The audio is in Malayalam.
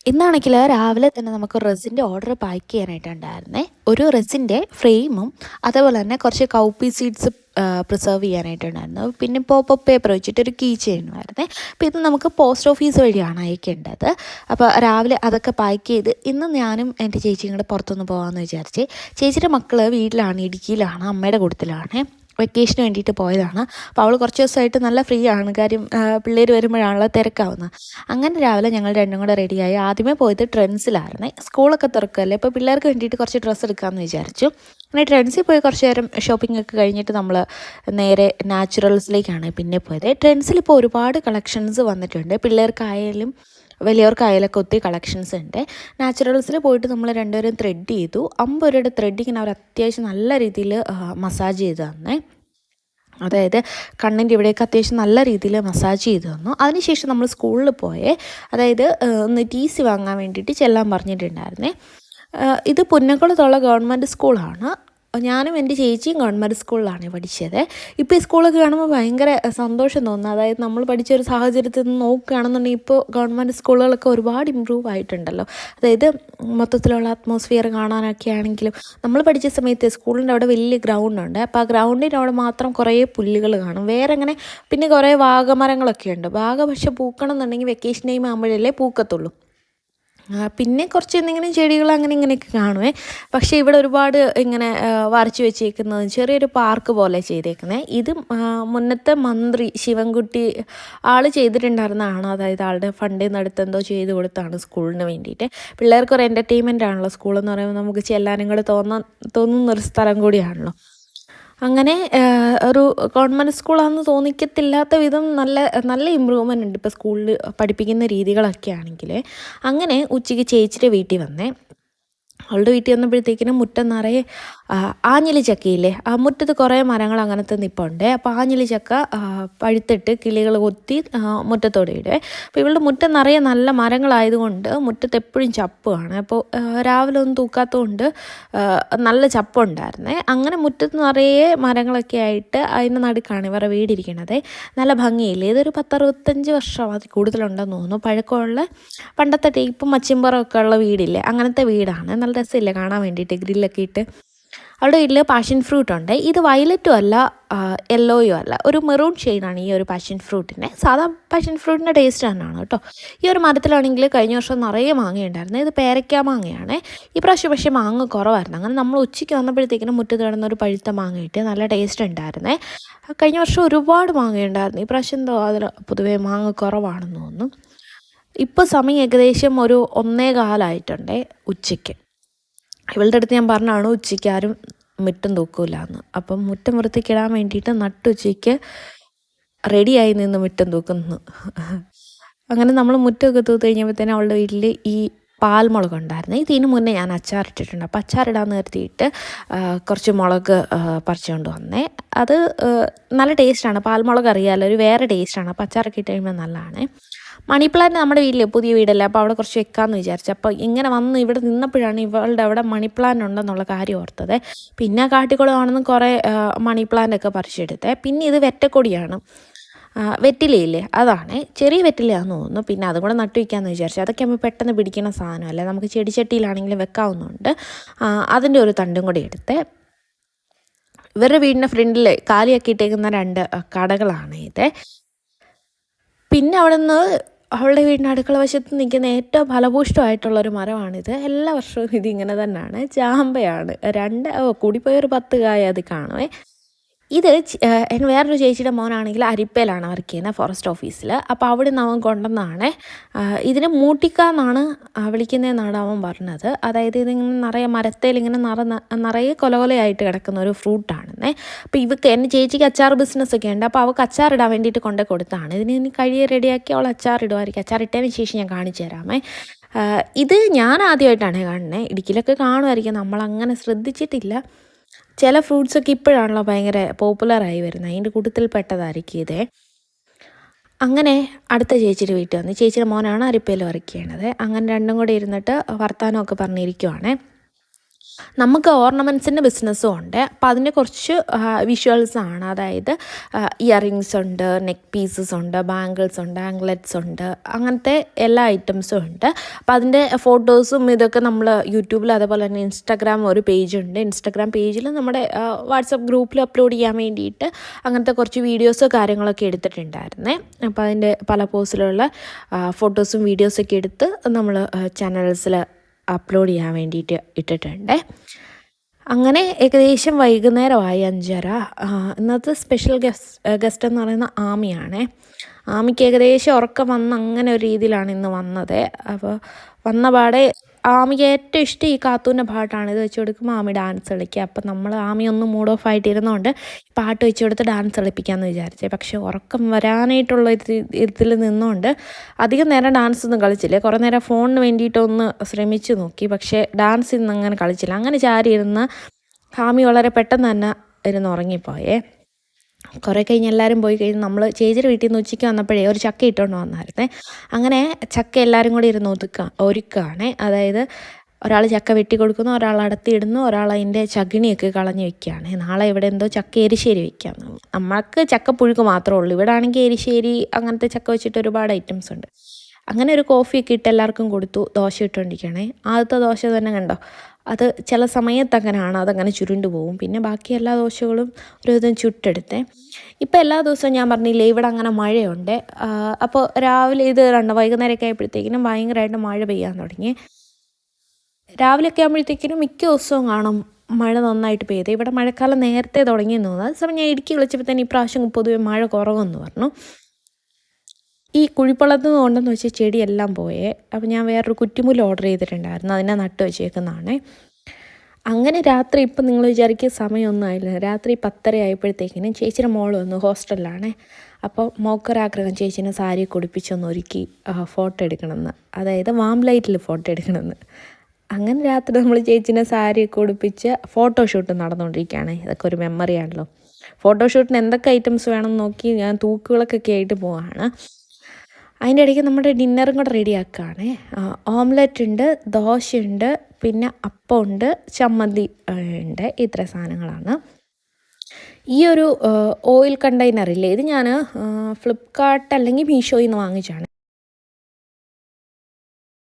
ഇന്നാണെങ്കിൽ രാവിലെ തന്നെ നമുക്ക് റെസിൻ്റെ ഓർഡർ പാക്ക് ചെയ്യാനായിട്ടുണ്ടായിരുന്നേ. ഒരു റെസിൻ്റെ ഫ്രെയിമും അതേപോലെ തന്നെ കുറച്ച് കൗപ്പി സീഡ്സ് പ്രിസർവ് ചെയ്യാനായിട്ടുണ്ടായിരുന്നു. പിന്നെ പോപ്പപ്പ് പേപ്പർ വെച്ചിട്ട് ഒരു കീ ചെയിനുമായിരുന്നേ. അപ്പോൾ ഇത് നമുക്ക് പോസ്റ്റ് ഓഫീസ് വഴിയാണ് അയക്കേണ്ടത്. അപ്പോൾ രാവിലെ അതൊക്കെ പാക്ക് ചെയ്ത് ഇന്ന് ഞാനും എൻ്റെ ചേച്ചിയും കൂടെ പുറത്തൊന്ന് പോകാമെന്ന് വിചാരിച്ച്. ചേച്ചിയുടെ മക്കൾ വീട്ടിലാണ്, ഇടുക്കിയിലാണ്, അമ്മയുടെ കൂട്ടത്തിലാണ്. വെക്കേഷന് വേണ്ടിയിട്ട് പോയതാണ്. അപ്പോൾ അവൾ കുറച്ച് ദിവസമായിട്ട് നല്ല ഫ്രീ ആണ്. കാര്യം പിള്ളേർ വരുമ്പോഴാണല്ലോ തിരക്കാവുന്നത്. അങ്ങനെ രാവിലെ ഞങ്ങൾ രണ്ടും കൂടെ റെഡിയായി. ആദ്യമേ പോയത് ട്രെൻഡ്സിലായിരുന്നേ. സ്കൂളൊക്കെ തുറക്കുമല്ലേ, ഇപ്പോൾ പിള്ളേർക്ക് വേണ്ടിയിട്ട് കുറച്ച് ഡ്രസ്സ് എടുക്കാമെന്ന് വിചാരിച്ചു. അങ്ങനെ ട്രെൻഡ്സിൽ പോയി കുറച്ച് നേരം ഷോപ്പിംഗ് ഒക്കെ കഴിഞ്ഞിട്ട് നമ്മൾ നേരെ നാച്ചുറൽസിലേക്കാണ് പിന്നെ പോയത്. ട്രെൻഡ്സിൽ ഇപ്പോൾ ഒരുപാട് കളക്ഷൻസ് വന്നിട്ടുണ്ട്. പിള്ളേർക്കായാലും വലിയവർക്കായാലൊക്കെ ഒത്തിരി കളക്ഷൻസ് ഉണ്ട്. നാച്ചുറൽസിൽ പോയിട്ട് നമ്മൾ രണ്ടുപേരും ത്രെഡ് ചെയ്തു. 50 രൂപയുടെ ത്രെഡിങ്ങിന് അവർ അത്യാവശ്യം നല്ല രീതിയിൽ മസാജ് ചെയ്ത് തന്നേ. അതായത് കണ്ണിൻ്റെ ഇവിടെയൊക്കെ അത്യാവശ്യം നല്ല രീതിയിൽ മസാജ് ചെയ്ത് തന്നു. അതിനുശേഷം നമ്മൾ സ്കൂളിൽ പോയേ, അതായത് ഒന്ന് ടി സി വാങ്ങാൻ വേണ്ടിയിട്ട് ചെല്ലാൻ പറഞ്ഞിട്ടുണ്ടായിരുന്നേ. ഇത് പുന്നക്കുളത്തുള്ള ഗവൺമെൻറ് സ്കൂളാണ്. ഞാനും എൻ്റെ ചേച്ചിയും ഗവൺമെൻറ് സ്കൂളിലാണ് പഠിച്ചത്. ഇപ്പോൾ ഈ സ്കൂളൊക്കെ കാണുമ്പോൾ ഭയങ്കര സന്തോഷം തോന്നുന്നു. അതായത് നമ്മൾ പഠിച്ച ഒരു സാഹചര്യത്തിൽ നിന്ന് നോക്കുകയാണെന്നുണ്ടെങ്കിൽ ഇപ്പോൾ ഗവൺമെൻറ് സ്കൂളുകളൊക്കെ ഒരുപാട് ഇമ്പ്രൂവ് ആയിട്ടുണ്ടല്ലോ. അതായത് മൊത്തത്തിലുള്ള അറ്റ്മോസ്ഫിയർ കാണാനൊക്കെ ആണെങ്കിലും നമ്മൾ പഠിച്ച സമയത്ത് സ്കൂളിൻ്റെ അവിടെ വലിയ ഗ്രൗണ്ടുണ്ട്. അപ്പോൾ ആ ഗ്രൗണ്ടിൻ്റെ അവിടെ മാത്രം കുറേ പുല്ലുകൾ കാണും. വേറെ അങ്ങനെ പിന്നെ കുറേ വാഗമരങ്ങളൊക്കെ ഉണ്ട്. വാഗ പക്ഷെ പൂക്കണം എന്നുണ്ടെങ്കിൽ വെക്കേഷൻ ടൈം ആകുമ്പോഴല്ലേ പൂക്കത്തുള്ളൂ. പിന്നെ കുറച്ച് എന്തെങ്കിലും ചെടികൾ അങ്ങനെ ഇങ്ങനെയൊക്കെ കാണുമേ. പക്ഷേ ഇവിടെ ഒരുപാട് ഇങ്ങനെ വരച്ച് വെച്ചേക്കുന്നത് ചെറിയൊരു പാർക്ക് പോലെ ചെയ്തേക്കുന്നത്. ഇത് മുന്നത്തെ മന്ത്രി ശിവൻകുട്ടി ആൾ ചെയ്തിട്ടുണ്ടായിരുന്നതാണ്. അതായത് ആളുടെ ഫണ്ടിൽ നിന്ന് അടുത്ത് എന്തോ ചെയ്ത് കൊടുത്താണ് സ്കൂളിന് വേണ്ടിയിട്ട്. പിള്ളേർക്കൊരു എൻ്റർടൈൻമെൻ്റ് ആണല്ലോ സ്കൂളെന്ന് പറയുമ്പോൾ, നമുക്ക് ചെല്ലാനും കൂടെ തോന്നുന്നൊരു സ്ഥലം കൂടിയാണല്ലോ. അങ്ങനെ ഒരു ഗവൺമെൻറ് സ്കൂളാണെന്ന് തോന്നിക്കത്തില്ലാത്ത വിധം നല്ല നല്ല ഇമ്പ്രൂവ്മെൻ്റ് ഉണ്ട് ഇപ്പോൾ സ്കൂളിൽ പഠിപ്പിക്കുന്ന രീതികളൊക്കെ ആണെങ്കിൽ. അങ്ങനെ ഉച്ചയ്ക്ക് ചേച്ചിയുടെ വീട്ടിൽ വന്നേ. അവളുടെ വീട്ടിൽ വന്നപ്പോഴത്തേക്കിനും മുറ്റം നിറയെ ആഞ്ഞിലി ചക്കയില്ലേ, ആ മുറ്റത്ത് കുറേ മരങ്ങൾ അങ്ങനത്തെ നിൽപ്പുണ്ട്. അപ്പോൾ ആഞ്ഞിലി ചക്ക പഴുത്തിട്ട് കിളികൾ കൊത്തി മുറ്റത്തോടെ ഇടുവേ. അപ്പോൾ ഇവളുടെ മുറ്റം നിറയെ നല്ല മരങ്ങളായതുകൊണ്ട് മുറ്റത്ത് എപ്പോഴും ചപ്പുമാണ്. അപ്പോൾ രാവിലെ ഒന്നും തൂക്കാത്തതുകൊണ്ട് നല്ല ചപ്പുണ്ടായിരുന്നേ. അങ്ങനെ മുറ്റത്ത് നിറയെ മരങ്ങളൊക്കെ ആയിട്ട് അതിൻ്റെ നടുക്കാണ് ഇവരുടെ വീടിരിക്കണത്. നല്ല ഭംഗിയില്ലേ. ഇതൊരു 10-65 വർഷം അതിൽ കൂടുതലുണ്ടെന്ന് തോന്നുന്നു പഴക്കമുള്ള, പണ്ടത്തെ ടൈപ്പും മച്ചിമ്പറമൊക്കെ ഉള്ള വീടില്ലേ, അങ്ങനത്തെ വീടാണ്. നല്ല രസമില്ലേ കാണാൻ വേണ്ടിയിട്ട്, ഗ്രില്ലൊക്കെ ഇട്ട്. അവളുടെ വീട്ടിൽ പാഷൻ ഫ്രൂട്ട് ഉണ്ട്. ഇത് വയലറ്റും അല്ല യെല്ലോയും അല്ല, ഒരു മെറൂൺ ഷെയ്ഡാണ് ഈ ഒരു പാഷൻ ഫ്രൂട്ടിൻ്റെ. സാധാ പാഷൻ ഫ്രൂട്ടിൻ്റെ ടേസ്റ്റ് തന്നെയാണ് കേട്ടോ. ഈ ഒരു മരത്തിലാണെങ്കിൽ കഴിഞ്ഞ വർഷം നിറയെ മാങ്ങയുണ്ടായിരുന്നു. ഇത് പേരയ്ക്ക മാങ്ങയാണ്. ഈ പ്രാവശ്യം പക്ഷേ മാങ്ങ കുറവായിരുന്നു. അങ്ങനെ നമ്മൾ ഉച്ചയ്ക്ക് വന്നപ്പോഴത്തേക്കിനും മുറ്റത്ത് കിടന്നൊരു പഴുത്ത മാങ്ങ കിട്ടി. നല്ല ടേസ്റ്റ് ഉണ്ടായിരുന്നേ. കഴിഞ്ഞ വർഷം ഒരുപാട് മാങ്ങയുണ്ടായിരുന്നു. ഈ പ്രാവശ്യം എന്തോ അതിൽ പൊതുവേ മാങ്ങ കുറവാണെന്ന് തോന്നുന്നു. ഇപ്പോൾ സമയം ഏകദേശം ഒരു 1:15 ഉച്ചയ്ക്ക്. ഇവളുടെ അടുത്ത് ഞാൻ പറഞ്ഞാണ് ഉച്ചയ്ക്ക് ആരും മുറ്റം തൂക്കില്ല എന്ന്. അപ്പം മുറ്റം വൃത്തിക്കിടാൻ വേണ്ടിയിട്ട് നട്ടുച്ചയ്ക്ക് റെഡിയായി നിന്ന് മുറ്റം തൂക്കുന്നു. അങ്ങനെ നമ്മൾ മുറ്റമൊക്കെ തൂത്ത് കഴിഞ്ഞപ്പോഴത്തേനും അവളുടെ വീട്ടിൽ ഈ പാൽമുളക് ഉണ്ടായിരുന്നു. ഇതിന് മുന്നേ ഞാൻ അച്ചാറിട്ടിട്ടുണ്ട്. അപ്പോൾ അച്ചാറിടാൻ നിർത്തിയിട്ട് കുറച്ച് മുളക് പറിച്ചുകൊണ്ട് വന്നേ. അത് നല്ല ടേസ്റ്റാണ്. പാൽമുളക് അറിയാമല്ലോ, ഒരു വേറെ ടേസ്റ്റാണ്. അപ്പോൾ അച്ചാറൊക്കെ ഇട്ട് കഴിയുമ്പോൾ നല്ലതാണ്. മണി പ്ലാന്റ് നമ്മുടെ വീട്ടിൽ പുതിയ വീടല്ലേ, അപ്പോൾ അവിടെ കുറച്ച് വെക്കാമെന്ന് വിചാരിച്ചു. അപ്പോൾ ഇങ്ങനെ വന്ന് ഇവിടെ നിന്നപ്പോഴാണ് ഇവളുടെ അവിടെ മണി പ്ലാന്റ് ഉണ്ടെന്നുള്ള കാര്യം ഓർത്തത്. പിന്നെ കാട്ടിക്കുളമാണെന്ന് കുറേ മണി പ്ലാന്റ് ഒക്കെ പറിച്ചെടുത്തേ. പിന്നെ ഇത് വെറ്റക്കൊടിയാണ്, വെറ്റിലയില്ലേ, അതാണ്. ചെറിയ വെറ്റിലയാണെന്ന് തോന്നുന്നു. പിന്നെ അതും കൂടെ നട്ടു വയ്ക്കാമെന്ന് വിചാരിച്ചു. അതൊക്കെ ആകുമ്പോൾ പെട്ടെന്ന് പിടിക്കുന്ന സാധനമല്ലേ, നമുക്ക് ചെടിച്ചട്ടിയിലാണെങ്കിലും വെക്കാവുന്നുണ്ട്. അതിൻ്റെ ഒരു തണ്ടും കൂടി എടുത്ത് ഇവരുടെ വീടിൻ്റെ ഫ്രണ്ടിൽ കാലിയാക്കി ഇട്ടേക്കുന്ന 2 കടകളാണ് ഇത്. പിന്നെ അവിടെ നിന്ന് അവളുടെ വീടിൻ്റെ അടുക്കള വശത്ത് നിൽക്കുന്ന ഏറ്റവും ഫലഭൂഷ്ടമായിട്ടുള്ളൊരു മരമാണിത്. എല്ലാ വർഷവും ഇതിങ്ങനെ തന്നെയാണ്. ചാമ്പയാണ്. കൂടിപ്പോയൊരു 10 കായ അത് കാണുമേ. ഇത് വേറൊരു ചേച്ചിയുടെ മോനാണെങ്കിൽ അരിപ്പയിലാണ് വർക്ക് ചെയ്യുന്നത്, ഫോറസ്റ്റ് ഓഫീസിൽ. അപ്പോൾ അവിടെ നിന്ന് അവൻ കൊണ്ടുവന്നതാണ്. ഇതിനെ മൂട്ടിക്ക എന്നാണ് വിളിക്കുന്നതെന്നാണ് അവൻ പറഞ്ഞത്. അതായത് ഇതിങ്ങനെ നിറയെ മരത്തേൽ ഇങ്ങനെ നിറയെ കൊലകൊലയായിട്ട് കിടക്കുന്ന ഒരു ഫ്രൂട്ടാണെന്നേ. അപ്പോൾ ഇവക്ക് എൻ്റെ ചേച്ചിക്ക് അച്ചാർ ബിസിനസ്സൊക്കെ ഉണ്ട്. അപ്പോൾ അവൾക്ക് അച്ചാറിടാൻ വേണ്ടിയിട്ട് കൊണ്ടു കൊടുത്താണ്. ഇതിന് കഴിയെ റെഡിയാക്കി അവൾ അച്ചാറിടുമായിരിക്കും. അച്ചാറിട്ടതിന് ശേഷം ഞാൻ കാണിച്ചു തരാമേ. ഇത് ഞാൻ ആദ്യമായിട്ടാണ് കാണുന്നത്. ഇടുക്കിയിലൊക്കെ കാണുമായിരിക്കും, നമ്മളങ്ങനെ ശ്രദ്ധിച്ചിട്ടില്ല. ചില ഫ്രൂട്ട്സൊക്കെ ഇപ്പോഴാണല്ലോ ഭയങ്കര പോപ്പുലറായി വരുന്നത്, അതിൻ്റെ കൂട്ടത്തിൽ പെട്ടതായിരിക്കും ഇതേ. അങ്ങനെ അടുത്ത ചേച്ചിയുടെ വീട്ടിൽ വന്ന്, ചേച്ചിയുടെ മോനാണ് അരിപ്പയിൽ വർക്ക് ചെയ്യണത്. അങ്ങനെ രണ്ടും കൂടെ ഇരുന്നിട്ട് വർത്തമാനമൊക്കെ പറഞ്ഞിരിക്കുവാണ്. നമുക്ക് ഓർണമെൻറ്റ്സിൻ്റെ ബിസിനസ്സും ഉണ്ട്. അപ്പോൾ അതിൻ്റെ കുറച്ച് വിഷ്വൽസാണ്. അതായത് ഇയറിങ്സ് ഉണ്ട്, നെക്ക് പീസസ് ഉണ്ട്, ബാംഗിൾസ് ഉണ്ട്, ആംഗ്ലെറ്റ്സ് ഉണ്ട്, അങ്ങനത്തെ എല്ലാ ഐറ്റംസും ഉണ്ട്. അപ്പോൾ അതിൻ്റെ ഫോട്ടോസും ഇതൊക്കെ നമ്മൾ യൂട്യൂബിൽ, അതേപോലെ തന്നെ ഇൻസ്റ്റാഗ്രാം ഒരു പേജുണ്ട്. ഇൻസ്റ്റാഗ്രാം പേജിൽ നമ്മുടെ വാട്സപ്പ് ഗ്രൂപ്പിൽ അപ്ലോഡ് ചെയ്യാൻ വേണ്ടിയിട്ട് അങ്ങനത്തെ കുറച്ച് വീഡിയോസോ കാര്യങ്ങളൊക്കെ എടുത്തിട്ടുണ്ടായിരുന്നേ. അപ്പോൾ അതിൻ്റെ പല പോസിലുള്ള ഫോട്ടോസും വീഡിയോസൊക്കെ എടുത്ത് നമ്മൾ ചാനൽസിൽ അപ്ലോഡ് ചെയ്യാൻ വേണ്ടിയിട്ട് ഇട്ടിട്ടുണ്ട്. അങ്ങനെ ഏകദേശം വൈകുന്നേരമായി 5:30. ഇന്നത്തെ സ്പെഷ്യൽ ഗസ്റ്റ് എന്ന് പറയുന്ന ആമിയാണേ. ആമിക്ക് ഏകദേശം ഉറക്കം വന്ന് അങ്ങനെ ഒരു രീതിയിലാണ് ഇന്ന് വന്നത്. അപ്പോൾ വന്ന പാടെ ആമിക്ക് ഏറ്റവും ഇഷ്ടം ഈ കാത്തൂൻ്റെ പാട്ടാണ്. ഇത് വെച്ച് കൊടുക്കുമ്പോൾ ആമി ഡാൻസ് കളിക്കുക. അപ്പം നമ്മൾ ആമി ഒന്ന് മൂഡ് ഓഫ് ആയിട്ടിരുന്നതുകൊണ്ട് പാട്ട് വെച്ച് കൊടുത്ത് ഡാൻസ് കളിപ്പിക്കാമെന്ന് വിചാരിച്ചേ. പക്ഷേ ഉറക്കം വരാനായിട്ടുള്ള ഇതിൽ നിന്നുകൊണ്ട് അധികം നേരം ഡാൻസ് ഒന്നും കളിച്ചില്ല. കുറേ നേരം ഫോണിന് വേണ്ടിയിട്ടൊന്ന് ശ്രമിച്ചു നോക്കി, പക്ഷേ ഡാൻസ് ഇന്ന് അങ്ങനെ കളിച്ചില്ല. അങ്ങനെ ചാരി ഇരുന്ന് ആമി വളരെ പെട്ടെന്ന് തന്നെ ഇരുന്ന് ഉറങ്ങിപ്പോയേ. കുറേ കഴിഞ്ഞ് എല്ലാവരും പോയി കഴിഞ്ഞ് നമ്മൾ ചേച്ചിയുടെ വീട്ടിൽ നിന്ന് ഉച്ചയ്ക്ക് വന്നപ്പോഴേ ഒരു ചക്ക ഇട്ടുകൊണ്ട് വന്നായിരുന്നേ. അങ്ങനെ ചക്ക എല്ലാവരും കൂടി ഇരുന്ന് ഒരുക്കുകയാണേ. അതായത് ഒരാൾ ചക്ക വെട്ടി കൊടുക്കുന്നു, ഒരാൾ അടത്തിയിടുന്നു, ഒരാൾ അതിൻ്റെ ചകിണിയൊക്കെ കളഞ്ഞ് വെക്കുകയാണ്. നാളെ ഇവിടെ എന്തോ ചക്ക എരിശ്ശേരി വയ്ക്കാം. നമ്മൾക്ക് ചക്കപ്പുഴുക്ക് മാത്രമേ ഉള്ളൂ. ഇവിടെ ആണെങ്കിൽ എരിശ്ശേരി അങ്ങനത്തെ ചക്ക വെച്ചിട്ട് ഒരുപാട് ഐറ്റംസ് ഉണ്ട്. അങ്ങനെ ഒരു കോഫിയൊക്കെ ഇട്ട് എല്ലാവർക്കും കൊടുത്തു. ദോശ ഇട്ടുകൊണ്ടിരിക്കുകയാണേ. ആദ്യത്തെ ദോശ തന്നെ കണ്ടോ, അത് ചില സമയത്ത് അങ്ങനെയാണ്, അതങ്ങനെ ചുരുണ്ട് പോകും. പിന്നെ ബാക്കി എല്ലാ ദോശകളും ഒരു വിധം ചുട്ടെടുത്തേ. ഇപ്പം എല്ലാ ദിവസവും ഞാൻ പറഞ്ഞില്ലേ ഇവിടെ അങ്ങനെ മഴയുണ്ട്. അപ്പോൾ രാവിലെ ഇത് കണ്ടോ, വൈകുന്നേരമൊക്കെ ആയപ്പോഴത്തേക്കിനും ഭയങ്കരമായിട്ട് മഴ പെയ്യാൻ തുടങ്ങി. രാവിലെയൊക്കെ ആകുമ്പോഴത്തേക്കിനും മിക്ക ദിവസവും കാണും മഴ നന്നായിട്ട് പെയ്ത്. ഇവിടെ മഴക്കാലം നേരത്തെ തുടങ്ങിയെന്ന് തോന്നുന്നു. അതേസമയം ഞാൻ ഇടുക്കി വിളിച്ചപ്പോൾ തന്നെ ഇപ്രാവശ്യം പൊതുവെ മഴ കുറവെന്ന് പറഞ്ഞു. ഈ കുഴിപ്പള്ളത്ത് നിന്ന് കൊണ്ടെന്ന് വെച്ചാൽ ചെടിയെല്ലാം പോയേ. അപ്പോൾ ഞാൻ വേറൊരു കുറ്റിമുല്ല ഓർഡർ ചെയ്തിട്ടുണ്ടായിരുന്നു, അതിനെ നട്ട് വെച്ചേക്കുന്നതാണ്. അങ്ങനെ രാത്രി, ഇപ്പം നിങ്ങൾ വിചാരിക്കുക സമയമൊന്നും ആയില്ല, രാത്രി 10:30 ആയപ്പോഴത്തേക്കിനും ചേച്ചിയുടെ മോൾ വന്നു, ഹോസ്റ്റലിലാണ്. അപ്പോൾ മോക്കൊരാഗ്രഹം ചേച്ചീനെ സാരി കുടിപ്പിച്ചൊന്ന് ഒരുക്കി ഫോട്ടോ എടുക്കണമെന്ന്, അതായത് വാം ലൈറ്റിൽ ഫോട്ടോ എടുക്കണമെന്ന്. അങ്ങനെ രാത്രി നമ്മൾ ചേച്ചീനെ സാരിയൊക്കെ ഉടുപ്പിച്ച് ഫോട്ടോഷൂട്ട് നടന്നുകൊണ്ടിരിക്കുകയാണ്. ഇതൊക്കെ ഒരു മെമ്മറിയാണല്ലോ. ഫോട്ടോഷൂട്ടിന് എന്തൊക്കെ ഐറ്റംസ് വേണമെന്ന് നോക്കി ഞാൻ തൂക്കുകളൊക്കെ ആയിട്ട് പോവാണ്. അതിൻ്റെ ഇടയ്ക്ക് നമ്മുടെ ഡിന്നറും കൂടെ റെഡിയാക്കുകയാണ്. ഓംലെറ്റ് ഉണ്ട്, ദോശയുണ്ട്, പിന്നെ അപ്പമുണ്ട്, ചമ്മന്തി ഉണ്ട്. ഇത്ര സാധനങ്ങളാണ്. ഈ ഒരു ഓയിൽ കണ്ടെയ്നറില്ലേ, ഇത് ഞാൻ ഫ്ലിപ്കാർട്ട് അല്ലെങ്കിൽ മീഷോയിൽ നിന്ന് വാങ്ങിച്ചാണ്.